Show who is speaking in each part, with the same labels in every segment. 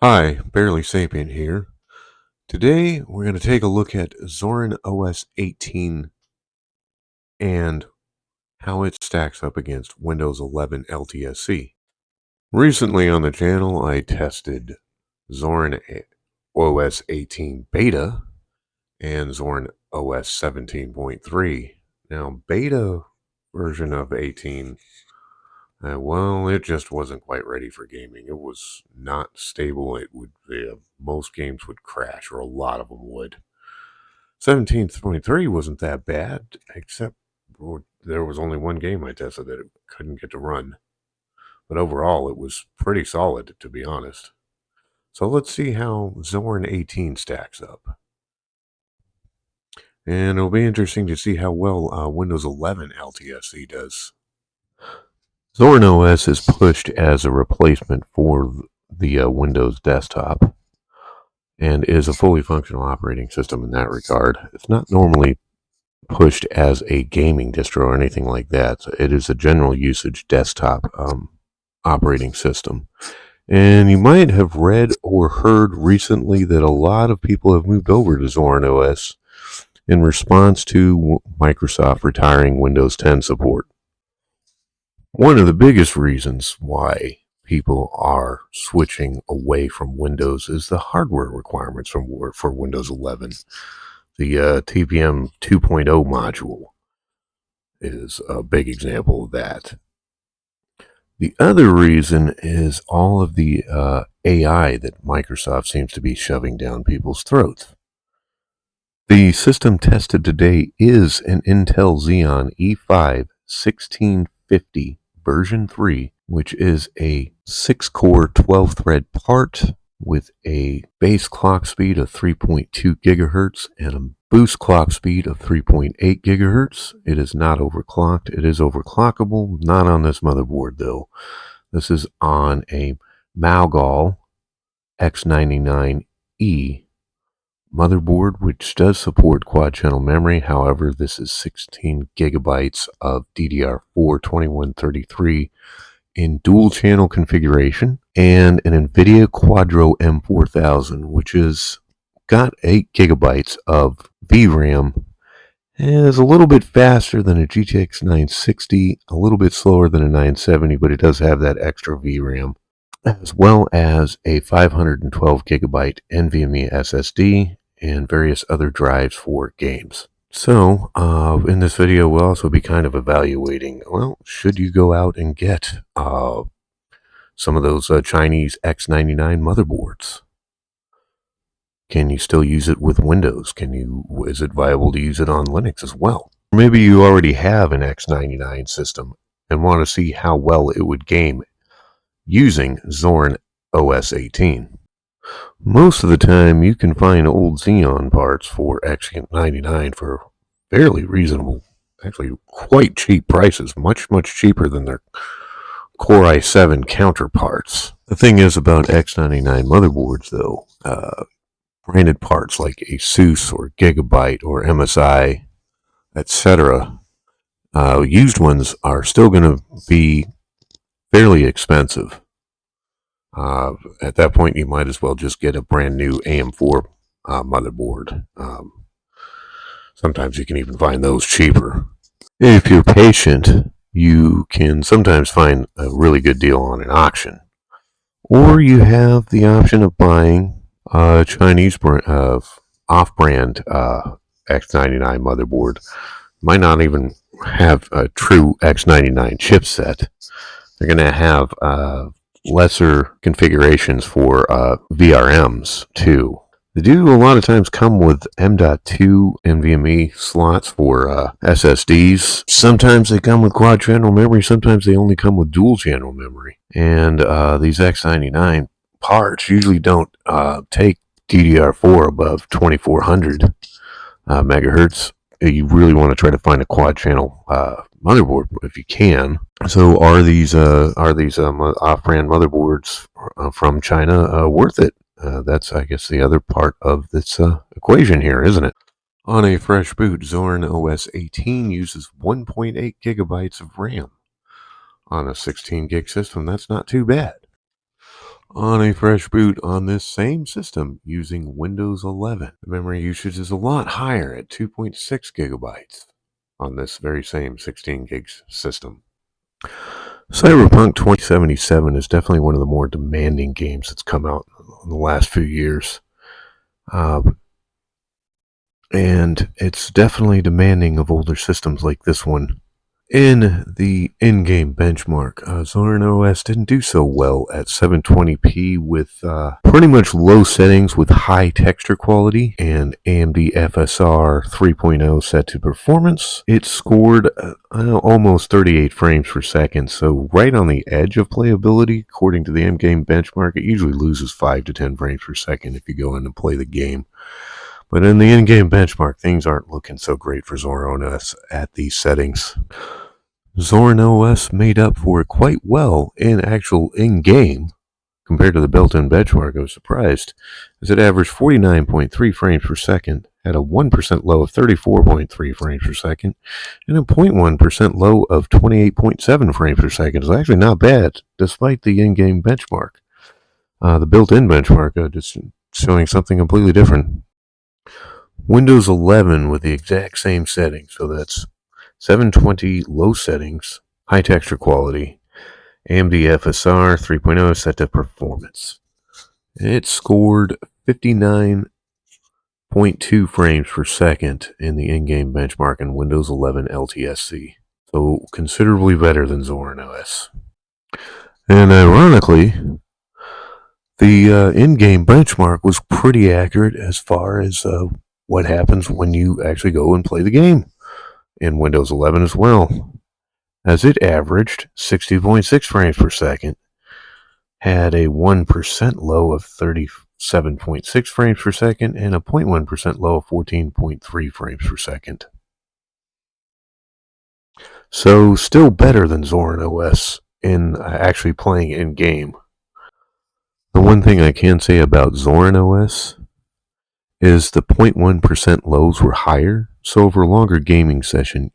Speaker 1: Hi, Barely Sapient here. Today we're going to take a look at Zorin OS 18 and how it stacks up against Windows 11 LTSC. Recently on the channel I tested Zorin OS 18 Beta and Zorin OS 17.3. Now beta version of 18, well, it just wasn't quite ready for gaming. It was not stable. Most games would crash, or a lot of them would. 17.3 wasn't that bad, except there was only one game I tested that it couldn't get to run. But overall, it was pretty solid, to be honest. So let's see how Zorin 18 stacks up. And it'll be interesting to see how well Windows 11 LTSC does. Zorin OS is pushed as a replacement for the Windows desktop and is a fully functional operating system in that regard. It's not normally pushed as a gaming distro or anything like that. It is a general usage desktop operating system. And you might have read or heard recently that a lot of people have moved over to Zorin OS in response to Microsoft retiring Windows 10 support. One of the biggest reasons why people are switching away from Windows is the hardware requirements for Windows 11. The TPM 2.0 module is a big example of that. The other reason is all of the AI that Microsoft seems to be shoving down people's throats. The system tested today is an Intel Xeon E5 1650 version 3, which is a 6-core 12-thread part with a base clock speed of 3.2 gigahertz and a boost clock speed of 3.8 gigahertz. It is not overclocked. It is overclockable, not on this motherboard though. This is on a Malgol x99E motherboard, which does support quad channel memory. However, this is 16 gigabytes of DDR4 2133 in dual channel configuration, and an Nvidia Quadro M4000, which is got 8 gigabytes of VRAM, and is a little bit faster than a GTX 960, a little bit slower than a 970, but it does have that extra VRAM, as well as a 512 gigabyte NVMe SSD and various other drives for games. So, in this video, we'll also be kind of evaluating, well, should you go out and get some of those Chinese x99 motherboards? Can you still use it with Windows? Is it viable to use it on Linux as well? Or maybe you already have an x99 system and want to see how well it would game using Zorin OS 18. Most of the time, you can find old Xeon parts for x99 for fairly reasonable, actually quite cheap prices, much cheaper than their Core i7 counterparts. The thing is about x99 motherboards, though, branded parts like ASUS or Gigabyte or MSI, etc., used ones are still going to be fairly expensive. At that point, you might as well just get a brand new AM4 motherboard. Sometimes you can even find those cheaper. If you're patient, you can sometimes find a really good deal on an auction. Or you have the option of buying a Chinese off-brand x99 motherboard. Might not even have a true x99 chipset. They're going to have lesser configurations for VRMs too. They do a lot of times come with M.2 NVMe slots for SSDs. Sometimes they come with quad channel memory. Sometimes they only come with dual channel memory. And these x99 parts usually don't take DDR4 above 2400 megahertz. You really want to try to find a quad channel motherboard if you can. So are these off-brand motherboards from China worth it? That's, I guess, the other part of this equation here, isn't it? On a fresh boot, Zorin OS 18 uses 1.8 gigabytes of RAM. On a 16 gig system, that's not too bad. on a fresh boot on this same system using Windows 11. The memory usage is a lot higher at 2.6 gigabytes on this very same 16 gigs system. Cyberpunk 2077 is definitely one of the more demanding games that's come out in the last few years. And it's definitely demanding of older systems like this one. In the in-game benchmark, Zorin OS didn't do so well at 720p with pretty much low settings with high texture quality and AMD FSR 3.0 set to performance. It scored almost 38 frames per second, so right on the edge of playability. According to the in-game benchmark, it usually loses 5 to 10 frames per second if you go in and play the game. But in the in-game benchmark, things aren't looking so great for Zorin OS at these settings. Zorin OS made up for it quite well in actual in-game compared to the built-in benchmark. I was surprised, as it averaged 49.3 frames per second, had a 1% low of 34.3 frames per second, and a 0.1% low of 28.7 frames per second. It's actually not bad, despite the in-game benchmark. The built-in benchmark just showing something completely different. Windows 11 with the exact same settings, so that's 720 low settings, high texture quality, AMD FSR 3.0 set to performance. It scored 59.2 frames per second in the in-game benchmark in Windows 11 LTSC, so considerably better than Zorin OS. And ironically, the in-game benchmark was pretty accurate as far as what happens when you actually go and play the game in Windows 11 as well, as it averaged 60.6 frames per second, had a 1% low of 37.6 frames per second, and a 0.1% low of 14.3 frames per second. So still better than Zorin OS in actually playing in-game. The one thing I can say about Zorin OS is the 0.1% lows were higher, so over a longer gaming session,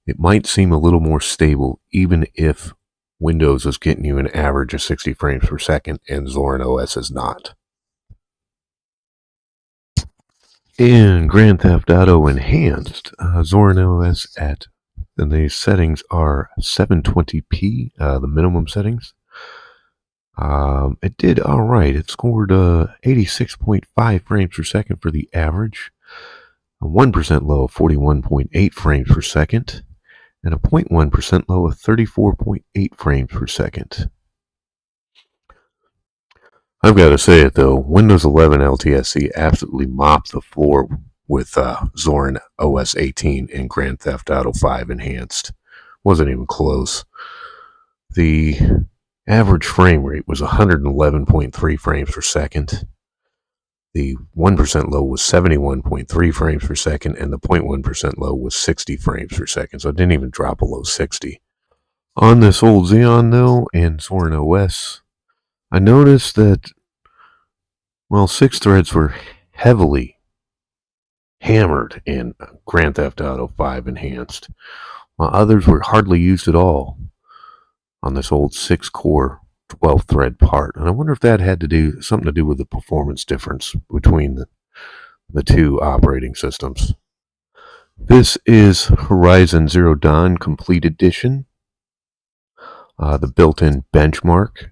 Speaker 1: it might seem a little more stable, even if Windows is getting you an average of 60 frames per second and Zorin OS is not. In Grand Theft Auto Enhanced, Zorin OS and the settings are 720p, the minimum settings. It did all right. It scored 86.5 frames per second for the average, a 1% low of 41.8 frames per second, and a 0.1% low of 34.8 frames per second. I've got to say it though, Windows 11 LTSC absolutely mopped the floor with Zorin OS 18 and Grand Theft Auto 5 Enhanced. Wasn't even close. The average frame rate was 111.3 frames per second. The 1% low was 71.3 frames per second, and the 0.1% low was 60 frames per second, so it didn't even drop below 60. On this old Xeon, though, and Zorin OS, I noticed that, well, 6 threads were heavily hammered in Grand Theft Auto 5 Enhanced, while others were hardly used at all on this old 6-core 12-thread part. And I wonder if that had something to do with the performance difference between the two operating systems. This is Horizon Zero Dawn Complete Edition, the built-in benchmark.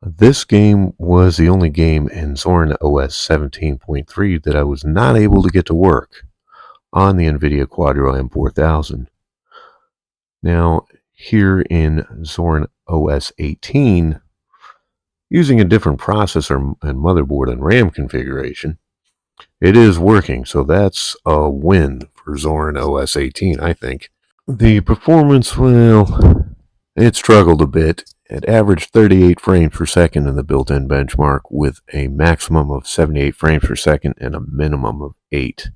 Speaker 1: This game was the only game in Zorin OS 17.3 that I was not able to get to work on the Nvidia Quadro M4000. Now, here in Zorin OS 18, using a different processor and motherboard and RAM configuration, it is working, so that's a win for Zorin OS 18, I think. The performance, well, it struggled a bit. It averaged 38 frames per second in the built-in benchmark with a maximum of 78 frames per second and a minimum of 8.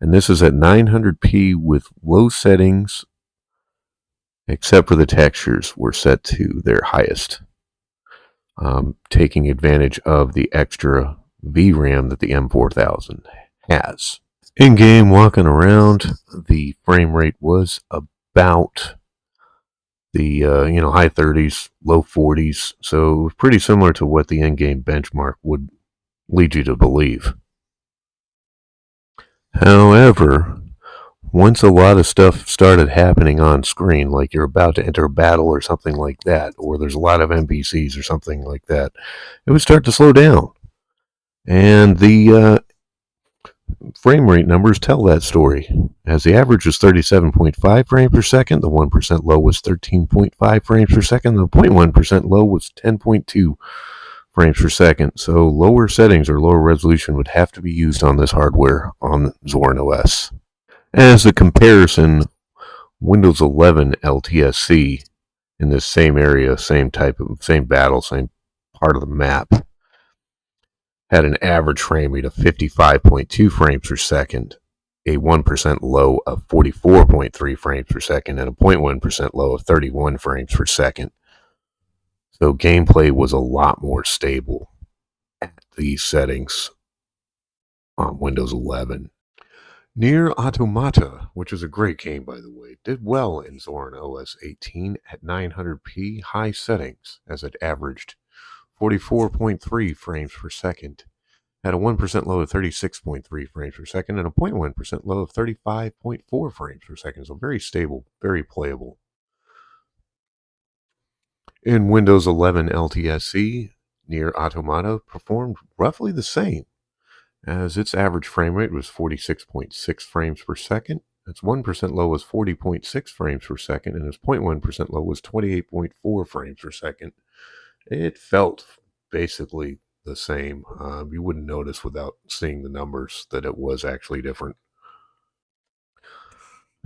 Speaker 1: And this is at 900p with low settings, except for the textures were set to their highest, taking advantage of the extra VRAM that the M4000 has. In game, walking around, the frame rate was about the high 30s, low 40s. So it was pretty similar to what the in-game benchmark would lead you to believe. However, once a lot of stuff started happening on screen, like you're about to enter a battle or something like that, or there's a lot of NPCs or something like that, it would start to slow down. And the frame rate numbers tell that story. As the average was 37.5 frames per second, the 1% low was 13.5 frames per second, the 0.1% low was 10.2 frames per second. So lower settings or lower resolution would have to be used on this hardware on Zorin OS. As a comparison, Windows 11 LTSC in this same area, same battle, same part of the map, had an average frame rate of 55.2 frames per second, a 1% low of 44.3 frames per second, and a 0.1% low of 31 frames per second. So gameplay was a lot more stable at these settings on Windows 11. Nier Automata, which is a great game, by the way, did well in Zorin OS 18 at 900p high settings, as it averaged 44.3 frames per second, had a 1% low of 36.3 frames per second, and a 0.1% low of 35.4 frames per second. So very stable, very playable. In Windows 11 LTSC, Nier Automata performed roughly the same, as its average frame rate was 46.6 frames per second. Its 1% low was 40.6 frames per second, and its 0.1% low was 28.4 frames per second. It felt basically the same. You wouldn't notice without seeing the numbers that it was actually different.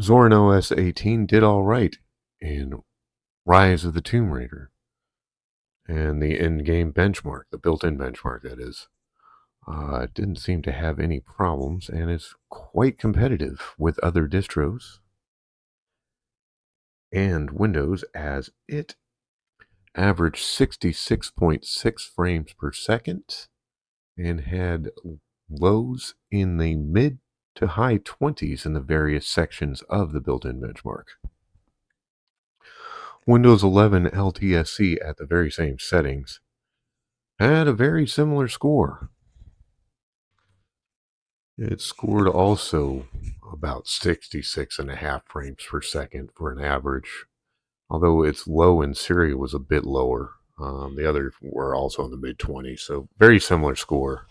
Speaker 1: Zorin OS 18 did all right in Rise of the Tomb Raider, and the in-game benchmark, the built-in benchmark, that is, didn't seem to have any problems and is quite competitive with other distros and Windows, as it averaged 66.6 frames per second and had lows in the mid to high 20s in the various sections of the built-in benchmark. Windows 11 LTSC at the very same settings had a very similar score. It scored also about 66.5 frames per second for an average, although its low in Syria was a bit lower. The others were also in the mid 20s, so very similar score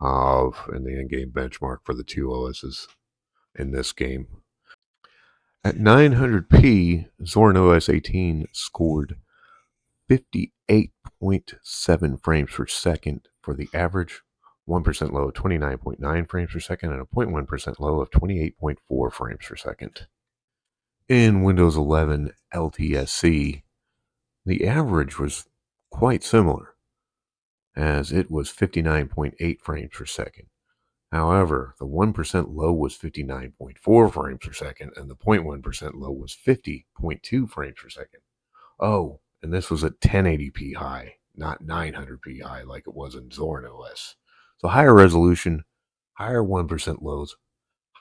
Speaker 1: in the in-game benchmark for the two OSs in this game. At 900p, Zorin OS 18 scored 58.7 frames per second for the average, 1% low of 29.9 frames per second, and a 0.1% low of 28.4 frames per second. In Windows 11 LTSC, the average was quite similar, as it was 59.8 frames per second. However, the 1% low was 59.4 frames per second, and the 0.1% low was 50.2 frames per second. Oh, and this was at 1080p high, not 900p high like it was in Zorin OS. So higher resolution, higher 1% lows,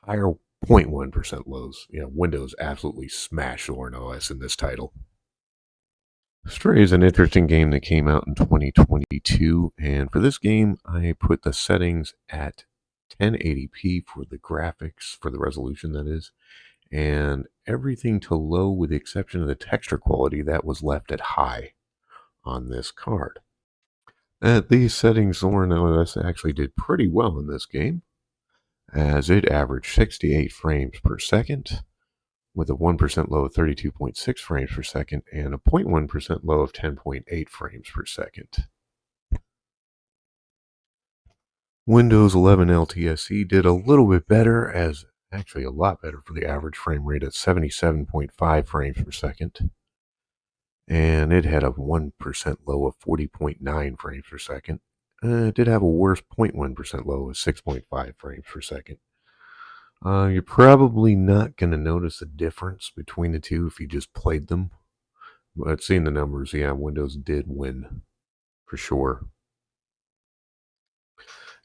Speaker 1: higher 0.1% lows. Windows absolutely smashed Zorin OS in this title. Stray is an interesting game that came out in 2022, and for this game, I put the settings at 1080p for the graphics, for the resolution that is, and everything to low with the exception of the texture quality that was left at high on this card. At these settings, Zorin OS actually did pretty well in this game, as it averaged 68 frames per second, with a 1% low of 32.6 frames per second and a 0.1% low of 10.8 frames per second. Windows 11 LTSC did a little bit better, as actually a lot better for the average frame rate at 77.5 frames per second. And it had a 1% low of 40.9 frames per second. It did have a worse 0.1% low of 6.5 frames per second. You're probably not going to notice a difference between the two if you just played them. But seeing the numbers, yeah, Windows did win for sure.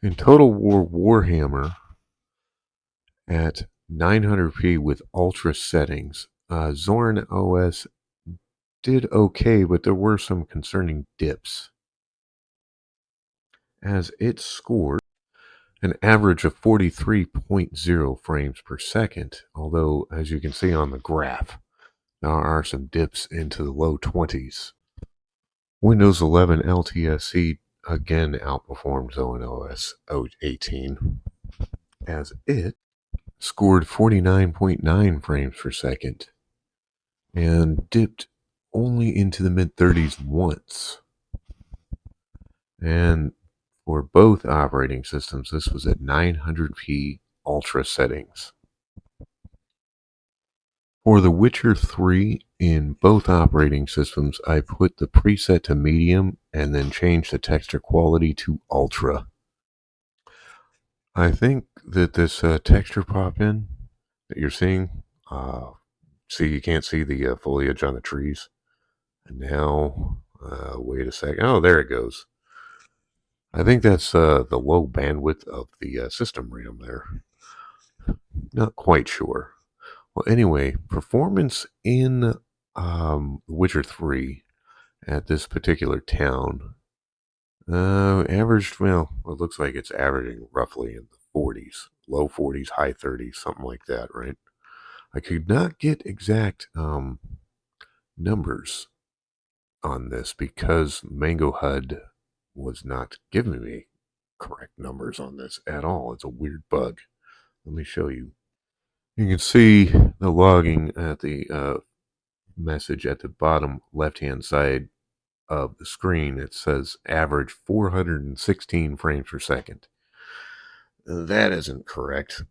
Speaker 1: In Total War Warhammer, at 900p with ultra settings, Zorin OS did okay, but there were some concerning dips, as it scored an average of 43.0 frames per second, although, as you can see on the graph, there are some dips into the low 20s. Windows 11 LTSC again outperformed Zorin OS 18, as it scored 49.9 frames per second and dipped only into the mid 30s once. And for both operating systems, this was at 900p ultra settings. For The Witcher 3 in both operating systems, I put the preset to medium and then changed the texture quality to ultra. I think that this texture pop-in that you're seeing, see, you can't see the foliage on the trees. And now, wait a second. Oh, there it goes. I think that's the low bandwidth of the system RAM there. Not quite sure. Well, anyway, performance in Witcher 3 at this particular town averaged, well, it looks like it's averaging roughly in the 40s, low 40s, high 30s, something like that, right? I could not get exact numbers on this because Mango HUD was not giving me correct numbers on this at all. It's a weird bug. Let me show you. You can see the logging at the message at the bottom left-hand side of the screen. It says average 416 frames per second. That isn't correct.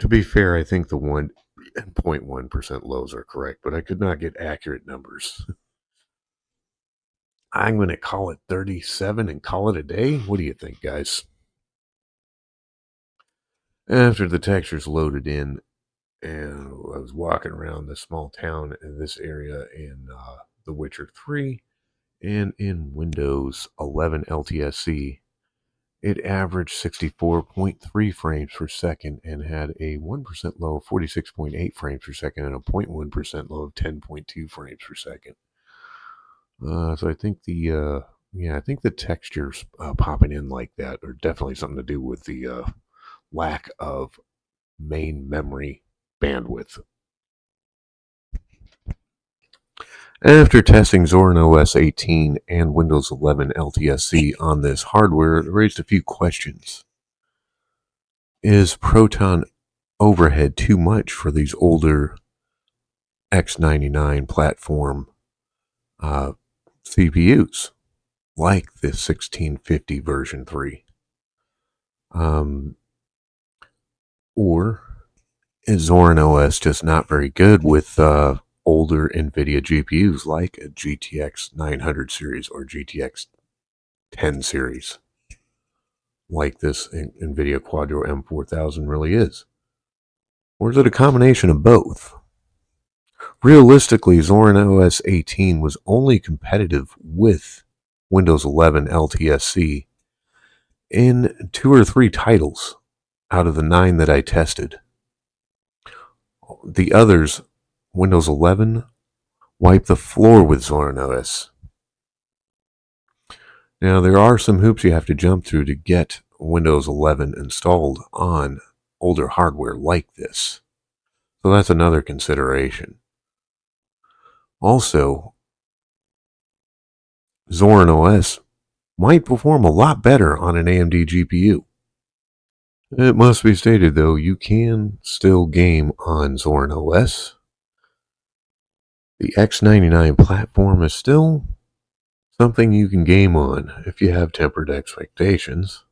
Speaker 1: To be fair, I think the 1.1% lows are correct, but I could not get accurate numbers. I'm going to call it 37 and call it a day. What do you think, guys? After the textures loaded in, and I was walking around this small town in this area in The Witcher 3 and in Windows 11 LTSC, it averaged 64.3 frames per second and had a 1% low of 46.8 frames per second and a 0.1% low of 10.2 frames per second. So I think I think the textures popping in like that are definitely something to do with the lack of main memory bandwidth. After testing Zorin OS 18 and Windows 11 LTSC on this hardware, it raised a few questions. Is Proton overhead too much for these older x99 platform CPUs, like the 1650 version 3? Or is Zorin OS just not very good with older Nvidia GPUs like a GTX 900 series or GTX 10 series, like this Nvidia Quadro M4000 really is? Or is it a combination of both? Realistically, Zorin OS 18 was only competitive with Windows 11 LTSC in 2 or 3 titles out of the 9 that I tested. The others, Windows 11, wiped the floor with Zorin OS. Now, there are some hoops you have to jump through to get Windows 11 installed on older hardware like this. So that's another consideration. Also, Zorin OS might perform a lot better on an AMD GPU. It must be stated, though, you can still game on Zorin OS. The X99 platform is still something you can game on if you have tempered expectations.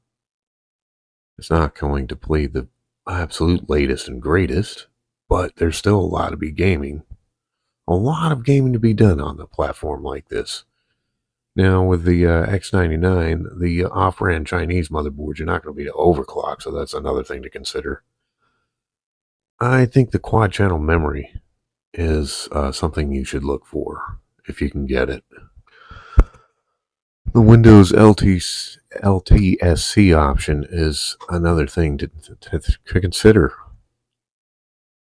Speaker 1: It's not going to play the absolute latest and greatest, but there's still a lot to be gaming. A lot of gaming to be done on the platform like this. Now, with the X99, the off-brand Chinese motherboards, you're not going to be able to overclock, so that's another thing to consider. I think the quad-channel memory is something you should look for if you can get it. The Windows LTSC option is another thing to consider.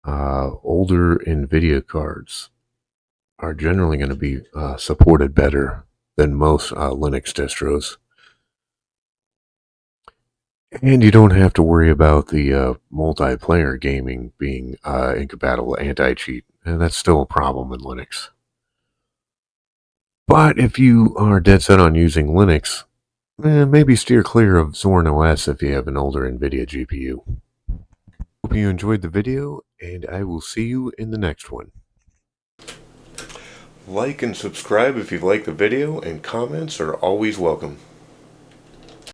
Speaker 1: Older Nvidia cards are generally going to be supported better than most Linux distros. And you don't have to worry about the multiplayer gaming being incompatible anti-cheat. And that's still a problem in Linux. But if you are dead set on using Linux, maybe steer clear of Zorin OS if you have an older Nvidia GPU. Hope you enjoyed the video, and I will see you in the next one. Like and subscribe if you like the video, and comments are always welcome.